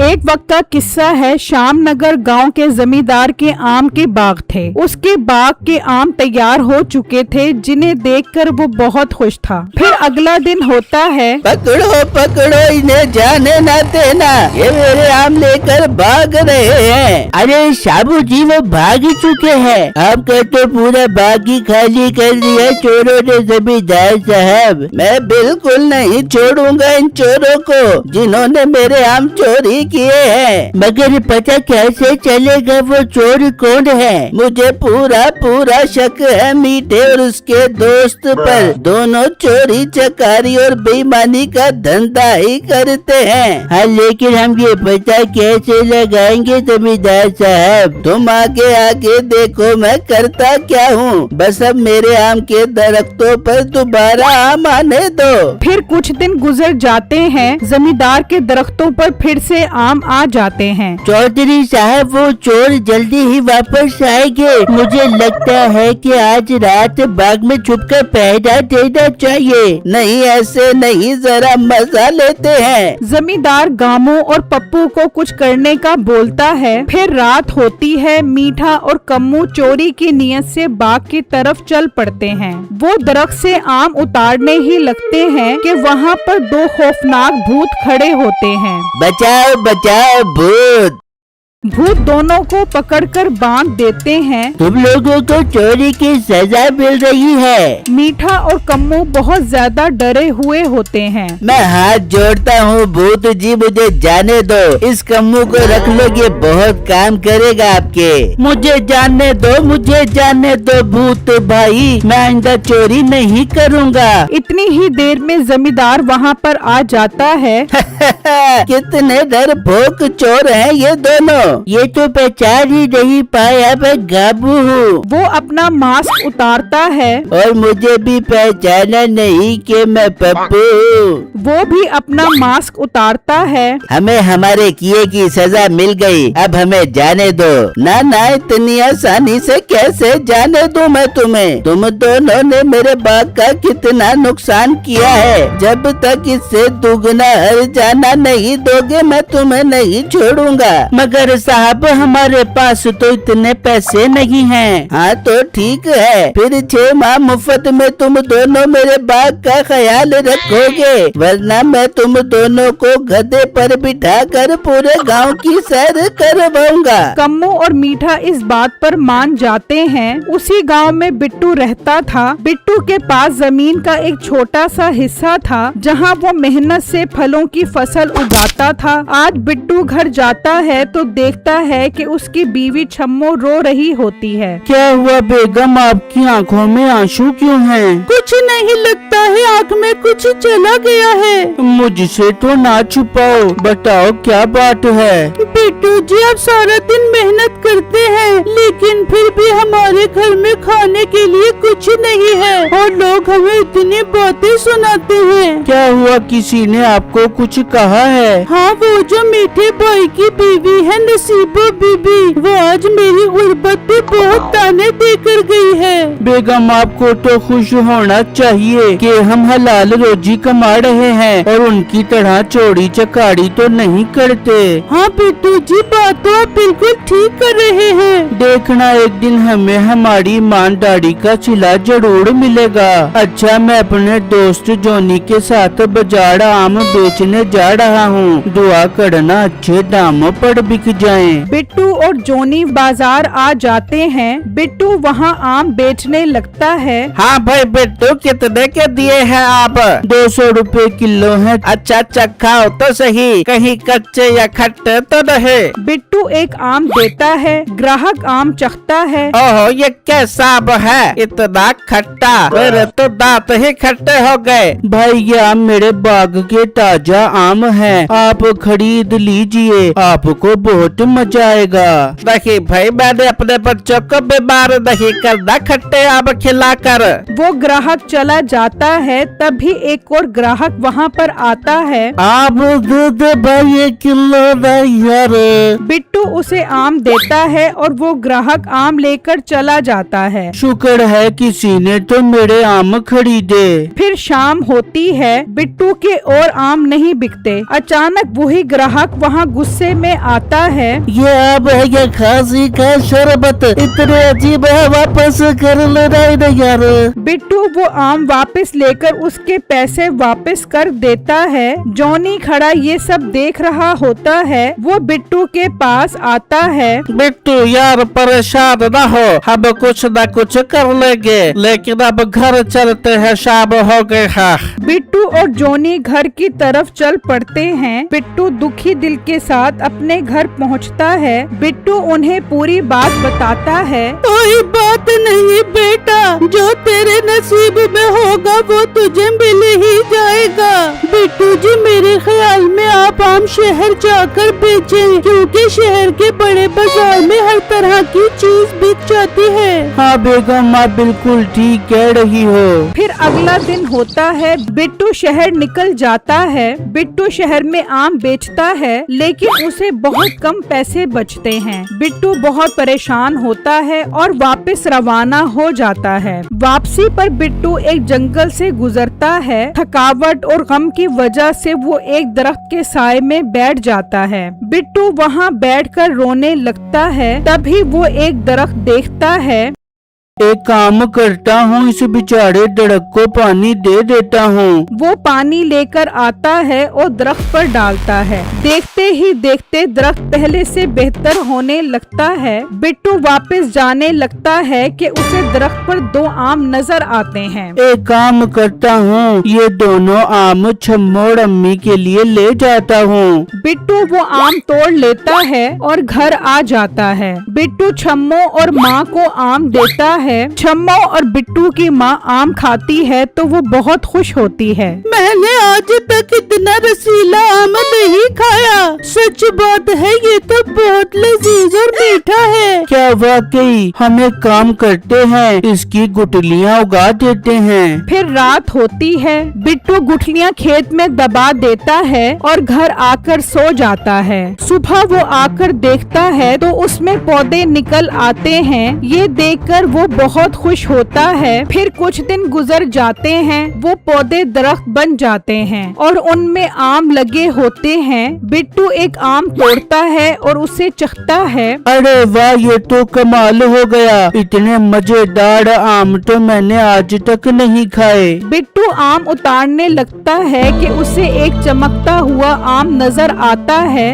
एक वक्त का किस्सा है। श्याम नगर गांव के जमींदार के आम के बाग थे। उसके बाग के आम तैयार हो चुके थे, जिन्हें देखकर वो बहुत खुश था। फिर अगला दिन होता है। पकड़ो पकड़ो, इन्हें जाने न देना, ये मेरे आम लेकर भाग रहे हैं। अरे शाबू जी, वो भाग ही चुके हैं। आपका तो पूरा बाग ही खाली कर दिया चोरों ने जमींदार साहब। मैं बिल्कुल नहीं छोड़ूंगा इन चोरों को, जिन्होंने मेरे आम चोरी किए हैं। मगर पता कैसे चलेगा वो चोर कौन है? मुझे पूरा पूरा शक है मीठे और उसके दोस्त पर। दोनों चोरी चकारी और बेईमानी का धंधा ही करते हैं। हाँ, लेकिन हम ये पता कैसे लगाएंगे जमींदार साहब? तुम आगे आगे देखो मैं करता क्या हूँ। बस अब मेरे आम के दरख्तों पर दोबारा आम आने दो। फिर कुछ दिन गुजर जाते हैं। जमींदार के दरख्तों पर फिर से आम आ जाते हैं। चौधरी साहब, वो चोर जल्दी ही वापस आएंगे। मुझे लगता है कि आज रात बाग में छुपकर पहरा देना चाहिए। नहीं, ऐसे नहीं, जरा मजा लेते हैं। जमींदार गामू और पप्पू को कुछ करने का बोलता है। फिर रात होती है। मीठा और कम्मू चोरी की नीयत से बाग की तरफ चल पड़ते हैं। वो दरख्त से आम उतारने ही लगते हैं कि वहाँ पर दो खौफनाक भूत खड़े होते हैं। बचाओ बचाओ भूत! भूत दोनों को पकड़कर बांध देते हैं। तुम लोगों को चोरी की सजा मिल रही है। मीठा और कम्मू बहुत ज्यादा डरे हुए होते हैं। मैं हाथ जोड़ता हूँ भूत जी, मुझे जाने दो। इस कम्मू को रख लो, ये बहुत काम करेगा आपके। मुझे जाने दो, मुझे जाने दो भूत भाई, मैं आइंदा चोरी नहीं करूँगा। इतनी ही देर में जमींदार वहाँ पर आ जाता है। कितने डरपोक चोर हैं ये दोनों। ये तो पहचान ही नहीं पाया मैं गाबू हूँ। वो अपना मास्क उतारता है। और मुझे भी पहचाना नहीं कि मैं पप्पू हूँ। वो भी अपना मास्क उतारता है। हमें हमारे किए की सजा मिल गई, अब हमें जाने दो। ना ना, इतनी आसानी से कैसे जाने दूं मैं तुम्हें? तुम दोनों ने मेरे बाग का कितना नुकसान किया है। जब तक इससे दुगना हर जाना नहीं दोगे मैं तुम्हें नहीं छोड़ूंगा। मगर साहब, हमारे पास तो इतने पैसे नहीं हैं। हाँ तो ठीक है, फिर 6 माह मुफ्त में तुम दोनों मेरे बाग का ख्याल रखोगे, वरना मैं तुम दोनों को गधे पर बिठाकर पूरे गांव की सैर करवाऊंगा। कम्मू और मीठा इस बात पर मान जाते हैं। उसी गांव में बिट्टू रहता था। बिट्टू के पास जमीन का एक छोटा सा हिस्सा था, जहां वो मेहनत से फलों की फसल उगाता था। आज बिट्टू घर जाता है तो देखता है कि उसकी बीवी छम्मो रो रही होती है। क्या हुआ बेगम, आपकी आंखों में आंसू क्यों हैं? कुछ नहीं, लगता है आँख में कुछ चला गया है। मुझसे तो ना छुपाओ, बताओ क्या बात है? बिट्टू जी, आप सारा दिन मेहनत करते हैं, लेकिन फिर भी हमारे घर में खाने के लिए कुछ नहीं है और लोग हमें इतनी बातें सुनाते हैं। क्या हुआ, किसी ने आपको कुछ कहा है? हाँ, वो जो मीठे भाई की बीवी है नसीबो बीबी, वो आज मेरी गुर्बत पे बहुत ताने देकर गई है। बेगम, आपको तो खुश होना चाहिए कि हम हलाल रोजी कमा रहे हैं और उनकी तरह चोरी चकारी तो नहीं करते। हाँ बिट्टू जी, बात तो आप बिल्कुल ठीक कर रहे हैं। देखना, एक दिन हमें हमारी ईमानदारी का सिला जरूर मिलेगा। अच्छा, मैं अपने दोस्त जोनी के साथ बाजार आम बेचने जा रहा हूँ। दुआ करना अच्छे दामों पर बिक जाएं। बिट्टू और जोनी बाजार आ जाते हैं। बिट्टू वहाँ आम बेचने लगता है। हाँ भाई बिट्टू, कितने के दिए हैं आप? 200 रुपए किलो है। अच्छा अच्छा, खाओ तो सही, कहीं कच्चे या खट्टे तो नहीं। बिट्टू एक आम देता है। ग्राहक आम चखता है। ओहो, ये कैसा आम है, इतना खट्टा, मेरे तो दांत ही खट्टे हो गए। भाई, ये आम मेरे बाग के ताजा आम है, आप खरीद लीजिए, आपको बहुत मजा आएगा। नहीं भाई, मैंने अपने बच्चों को बीमार नहीं करना खट्टे आम खिलाकर। वो ग्राहक चला जाता है। तभी एक और ग्राहक वहाँ पर आता है। आप दूध भाई 1 किलो यार। बिट्टू उसे आम देता है और वो ग्राहक आम लेकर चला जाता है। शुक्र है किसी ने तो मेरे आम खरीदे। फिर शाम होती है। बिट्टू बिट्टू के और आम नहीं बिकते। अचानक वही ग्राहक वहाँ गुस्से में आता है। ये आम है या खांसी का शरबत, इतने अजीब है, वापस कर लेना यार। बिट्टू वो आम वापस लेकर उसके पैसे वापस कर देता है। जॉनी खड़ा ये सब देख रहा होता है। वो बिट्टू के पास आता है। बिट्टू यार परेशान ना हो, हम कुछ न कुछ कर लेंगे, लेकिन अब घर चलते हैं, शाम हो गई है। बिट्टू और जॉनी घर की तरफ चल पड़ते हैं। बिट्टू दुखी दिल के साथ अपने घर पहुंचता है। बिट्टू उन्हें पूरी बात बताता है। कोई बात नहीं बेटा, जो तेरे नसीब में होगा वो तुझे मिल ही जाएगा। बिट्टू जी मेरे ख्याल में आप आम शहर जाकर बेचें, क्योंकि शहर के बड़े बाजार में हर तरह की चीज बिक जाती है। हाँ बेगम, आप बिल्कुल ठीक कह रही हो। फिर अगला दिन होता है। बिट्टू शहर निकल जाता है। बिट्टू शहर में आम बेचता है, लेकिन उसे बहुत कम पैसे बचते हैं। बिट्टू बहुत परेशान होता है और वापस रवाना हो जाता है। वापसी पर बिट्टू एक जंगल से गुजरता है। थकावट और गम की वजह से वो एक दरख्त के साए में बैठ जाता है। बिट्टू वहाँ बैठकर रोने लगता है। तभी वो एक दरख्त देखता है। एक काम करता हूँ, इस बेचारे दरख्त को पानी दे देता हूँ। वो पानी लेकर आता है और दरख्त पर डालता है। देखते ही देखते दरख्त पहले से बेहतर होने लगता है। बिट्टू वापस जाने लगता है कि उसे दरख्त पर 2 आम नजर आते हैं। एक काम करता हूँ, ये दोनों आम छम्मो और अम्मी के लिए ले जाता हूँ। बिट्टू वो आम तोड़ लेता है और घर आ जाता है। बिट्टू छम्मो और माँ को आम देता है। छम्मो और बिट्टू की माँ आम खाती है तो वो बहुत खुश होती है। मैंने आज तक इतना रसीला आम नहीं खाया, सच बात है, ये तो बहुत लजीज और मीठा है। क्या वाकई? हम एक काम करते हैं, इसकी गुठलियाँ उगा देते हैं। फिर रात होती है। बिट्टू गुठलियाँ खेत में दबा देता है और घर आकर सो जाता है। सुबह वो आकर देखता है तो उसमें पौधे निकल आते हैं। ये देखकर वो बहुत खुश होता है। फिर कुछ दिन गुजर जाते हैं। वो पौधे दरख्त बन जाते हैं और उनमें आम लगे होते हैं। बिट्टू एक आम तोड़ता है और उसे चखता है। अरे वाह, ये तो कमाल हो गया, इतने मजेदार आम तो मैंने आज तक नहीं खाए। बिट्टू आम उतारने लगता है कि उसे एक चमकता हुआ आम नजर आता है।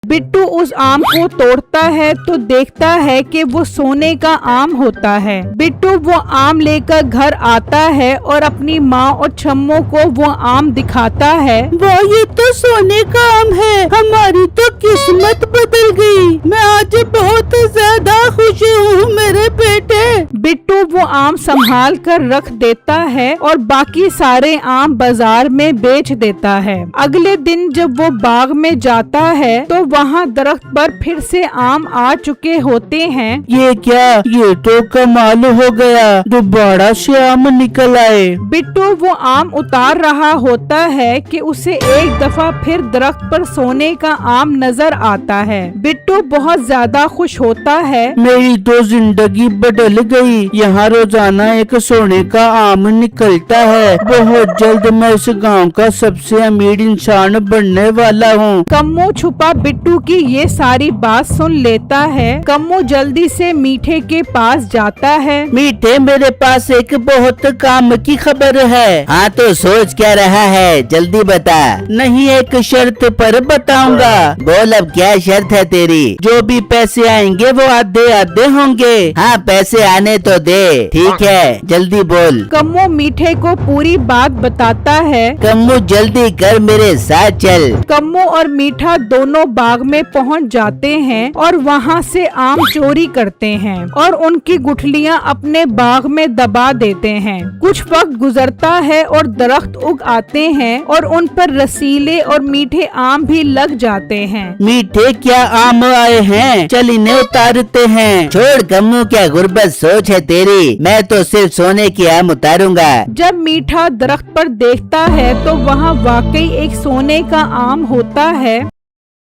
बिट्टू उस आम को तोड़ता है तो देखता है कि वो सोने का आम होता है। बिट्टू वो आम लेकर घर आता है और अपनी माँ और छम्मो को वो आम दिखाता है। वाह, ये तो सोने का आम है, हमारी तो किस्मत बदल गई। मैं आज बहुत ज्यादा खुश हूँ मेरे बेटे। बिट्टू वो आम संभाल कर रख देता है और बाकी सारे आम बाजार में बेच देता है। अगले दिन जब वो बाग में जाता है तो वहाँ दरख्त पर फिर से आम आ चुके होते हैं। ये क्या, ये तो कमाल हो गया, दोबारा से आम निकल आए। बिट्टू वो आम उतार रहा होता है कि उसे एक दफा फिर दरख्त पर सोने का आम नजर आता है। बिट्टू बहुत ज्यादा खुश होता है। मेरी तो जिंदगी बदल गई, यहाँ रोजाना एक सोने का आम निकलता है। बहुत जल्द मैं इस गांव का सबसे अमीर इंसान बनने वाला हूँ। कम्मो छुपा बिट्टू की ये सारी बात सुन लेता है। कम्मो जल्दी से मीठे के पास जाता है। मीठे, मेरे पास एक बहुत काम की खबर है। हाँ तो सोच क्या रहा है, जल्दी बता। नहीं, एक शर्त पर बताऊंगा। बोल, अब क्या शर्त है तेरी? जो भी पैसे आएंगे वो आधे आधे होंगे। हाँ, पैसे आने तो दे, ठीक है, जल्दी बोल। कम्मो मीठे को पूरी बात बताता है। कम्मू जल्दी कर, मेरे साथ चल। कम्मो और मीठा दोनों बाग में पहुंच जाते हैं और वहां से आम चोरी करते हैं और उनकी गुठलियां अपने बाग में दबा देते हैं। कुछ वक्त गुजरता है और दरख्त उग आते हैं और उन पर रसीले और मीठे आम भी लग जाते हैं। मीठे, क्या आम आए हैं, चल इन्हें उतारते हैं। छोड़ कम्मू, क्या गुर्बत सोच है तेरी, मैं तो सिर्फ सोने के आम उतारूंगा। जब मीठा दरख्त पर देखता है तो वहाँ वाकई एक सोने का आम होता है।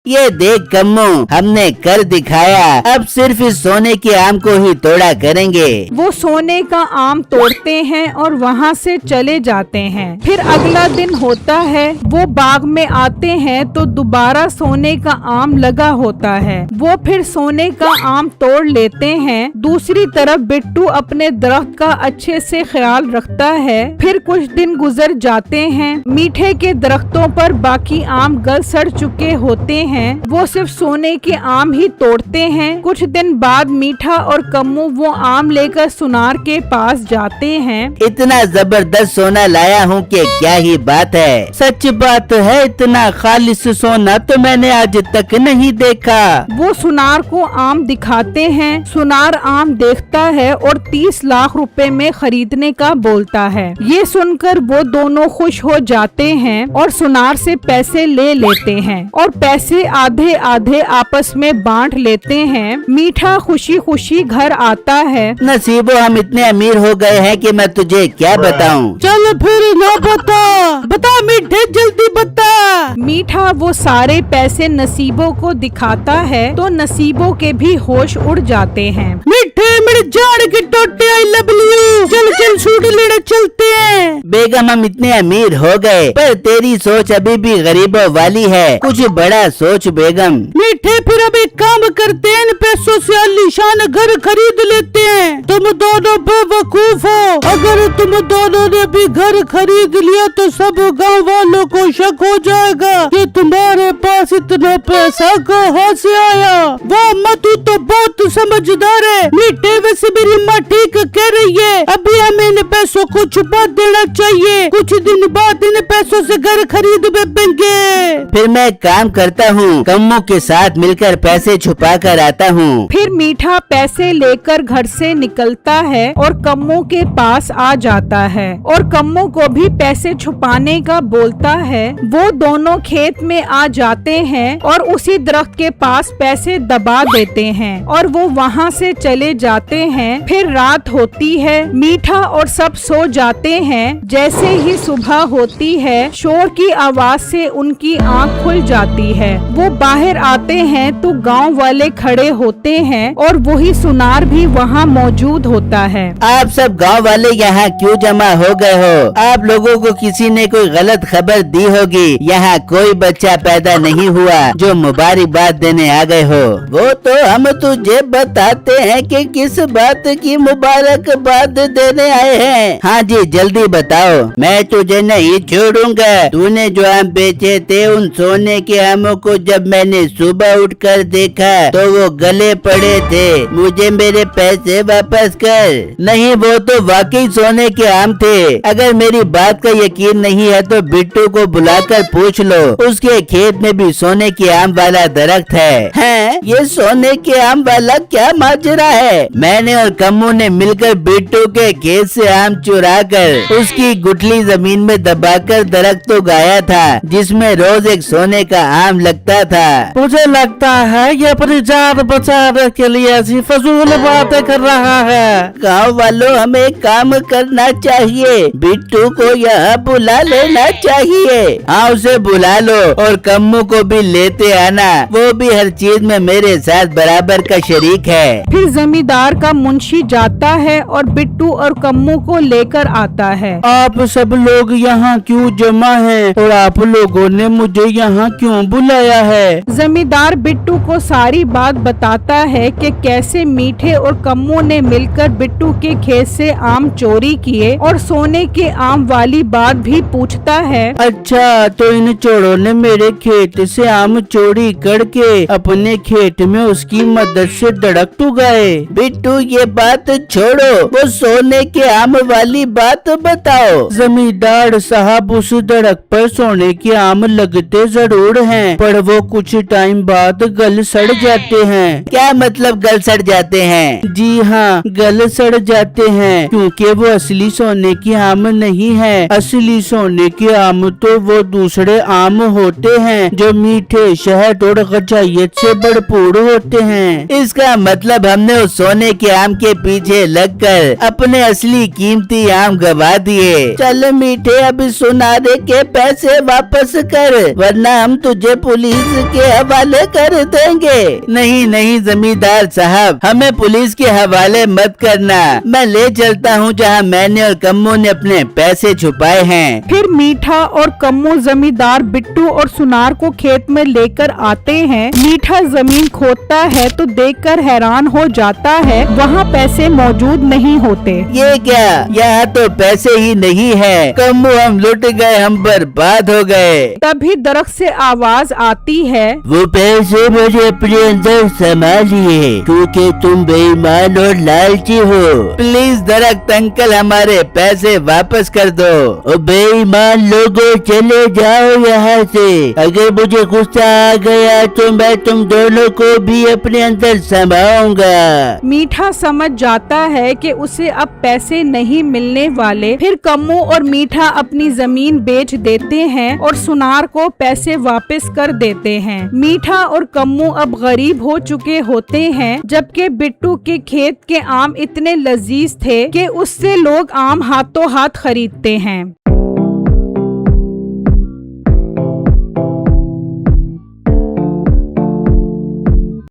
ये देख कम्मू, हमने कर दिखाया, अब सिर्फ इस सोने के आम को ही तोड़ा करेंगे। वो सोने का आम तोड़ते हैं और वहाँ से चले जाते हैं। फिर अगला दिन होता है, वो बाग में आते हैं तो दोबारा सोने का आम लगा होता है। वो फिर सोने का आम तोड़ लेते हैं। दूसरी तरफ बिट्टू अपने दरख्त का अच्छे से ख्याल रखता है। फिर कुछ दिन गुजर जाते हैं। मीठे के दरख्तों पर बाकी आम गल सड़ चुके होते हैं। वो सिर्फ सोने के आम ही तोड़ते हैं। कुछ दिन बाद मीठा और कम्मू वो आम लेकर सुनार के पास जाते हैं। इतना जबरदस्त सोना लाया हूँ कि क्या ही बात है। सच बात है, इतना खालिस सोना तो मैंने आज तक नहीं देखा। वो सुनार को आम दिखाते हैं। सुनार आम देखता है और 30 लाख रुपए में खरीदने का बोलता है। ये सुनकर वो दोनों खुश हो जाते हैं और सुनार से पैसे ले लेते हैं और पैसे आधे आधे आपस में बांट लेते हैं। मीठा खुशी खुशी घर आता है। नसीबो, हम इतने अमीर हो गए हैं कि मैं तुझे क्या बताऊं। चल फिर ना बता मीठे, जल्दी बता। मीठा वो सारे पैसे नसीबों को दिखाता है तो नसीबों के भी होश उड़ जाते हैं। मीठे मेरे जान की टोटे, आई लव यू। चल चल सूट लेने चलते हैं। बेगम, हम इतने अमीर हो गए पर तेरी सोच अभी भी गरीबों वाली है। कुछ बड़ा सोच बेगम। मीठे फिर अब एक काम करते हैं, इन पैसों से आलीशान घर खरीद लेते हैं। तुम दोनों बेवकूफ हो। अगर तुम दोनों ने भी घर खरीद लिया तो सब गांव वालों को शक हो जाएगा कि तुम्हारे पास इतना पैसा कहाँ से आया। वाह माँ, तू तो बहुत समझदार है। मीठे, वैसे मेरी माँ ठीक कह रही है, अभी हमें इन पैसों को छुपा देना चाहिए। कुछ दिन बाद इन पैसों से घर खरीद बेचेंगे। फिर मैं काम करता हूँ, कम्मू के साथ मिलकर पैसे छुपा कर आता हूँ। फिर मीठा पैसे लेकर घर से निकलता है और कम्मू के पास आ जाता है और कम्मू को भी पैसे छुपाने का बोलता है। वो दोनों खेत में आ जाते हैं और उसी दरख्त के पास पैसे दबा देते हैं और वो वहाँ से चले जाते हैं। फिर रात होती है। मीठा और सब सो जाते हैं। जैसे ही सुबह होती है, शोर की आवाज से उनकी आँख खुल जाती है। वो बाहर आते हैं तो गांव वाले खड़े होते हैं और वही सुनार भी वहाँ मौजूद होता है। आप सब गांव वाले यहाँ क्यों जमा हो गए हो? आप लोगों को किसी ने कोई गलत खबर दी होगी। यहाँ कोई बच्चा पैदा नहीं हुआ जो मुबारकबाद देने आ गए हो। वो तो हम तुझे बताते हैं कि किस बात की मुबारकबाद देने आए हैं। हाँ जी, जल्दी बताओ, मैं तुझे नहीं छोड़ूंगा। तूने जो आम बेचे थे, उन सोने के आमों को जब मैंने सुबह उठकर देखा तो वो गले पड़े थे। मुझे मेरे पैसे वापस कर। नहीं, वो तो वाकई सोने के आम थे। अगर मेरी बात का यकीन नहीं है तो बिट्टू को बुलाकर पूछ लो, उसके खेत में भी सोने के आम वाला दरख्त है। हैं? ये सोने के आम वाला क्या माजरा है? मैंने और कम्मू ने मिलकर बिट्टू के खेत से आम चुरा कर उसकी गुठली जमीन में दबाकर दरख्त उगाया था, जिसमें रोज एक सोने का आम लगता था। मुझे लगता है ये अपनी जान बचाने के लिए ऐसी फजूल बातें कर रहा है। गाँव वालों, हमें काम करना चाहिए। बिट्टू को यहाँ बुला लेना चाहिए। हाँ, उसे बुला लो और कम्मू को भी लेते आना। वो भी हर चीज में मेरे साथ बराबर का शरीक है। फिर जमींदार का मुंशी जाता है और बिट्टू और कम्मू को लेकर आता है। आप सब लोग यहाँ क्यों जमा हैं और आप लोगों ने मुझे यहाँ क्यों बुलाया है? जमींदार बिट्टू को सारी बात बताता है कि कैसे मीठे और कम्मू ने मिलकर बिट्टू के खेत से आम चोरी किए और सोने के आम वाली बात भी पूछता है। अच्छा, तो इन चोरों ने मेरे खेत से आम चोरी करके अपने खेत में उसकी मदद से दरख्त उगाए। बिट्टू, ये बात छोड़ो, वो सोने के आम वाली बात बताओ। जमींदार साहब, उस दरख्त पर सोने के आम लगते जरूर हैं, पर वो कुछ टाइम बाद गल सड़ जाते हैं। क्या मतलब गल सड़ जाते हैं? जी हाँ, गल सड़ जाते हैं क्योंकि वो असली सोने के आम नहीं है। असली सोने के आम तो वो दूसरे आम होते हैं जो मीठे, शहद और गजाइत से भरपूर होते हैं। इसका मतलब हमने उस सोने के आम के पीछे लगकर अपने असली कीमती आम गवा दिए। चल मीठे, अब सुनारे के पैसे वापस कर, वरना हम तुझे पुलिस के हवाले कर देंगे। नहीं नहीं जमींदार साहब, हमें पुलिस के हवाले मत करना। मैं ले चलता हूँ जहाँ मैंने और कम्मू ने अपने पैसे छुपाए हैं। फिर मीठा और कम्मू जमींदार बिट्टू और सुनार को खेत में लेकर आते हैं। मीठा जमीन खोदता है तो देखकर हैरान हो जाता है, वहाँ पैसे मौजूद नहीं होते। ये क्या, यहाँ तो पैसे ही नहीं है। कम्मू हम लुट गए, हम बर्बाद हो गए। तभी दरख्त से आवाज आती है, वो पैसे मुझे अपने अंदर समा लिए क्योंकि तुम बेईमान और लालची हो। प्लीज दरख्त अंकल हमारे पैसे वापस कर दो। ओ बेईमान लोगों, चले जाओ यहाँ से। अगर मुझे गुस्सा आ गया तो मैं तुम दोनों को भी अपने अंदर समाऊंगा। मीठा समझ जाता है कि उसे अब पैसे नहीं मिलने वाले। फिर कम्मू और मीठा अपनी जमीन बेच देते हैं और सुनार को पैसे वापस कर देते हैं। मीठा और कम्मू अब गरीब हो चुके होते हैं, जबकि बिट्टू के खेत के आम इतने लजीज थे कि उससे लोग आम हाथों हाथ खरीदते हैं।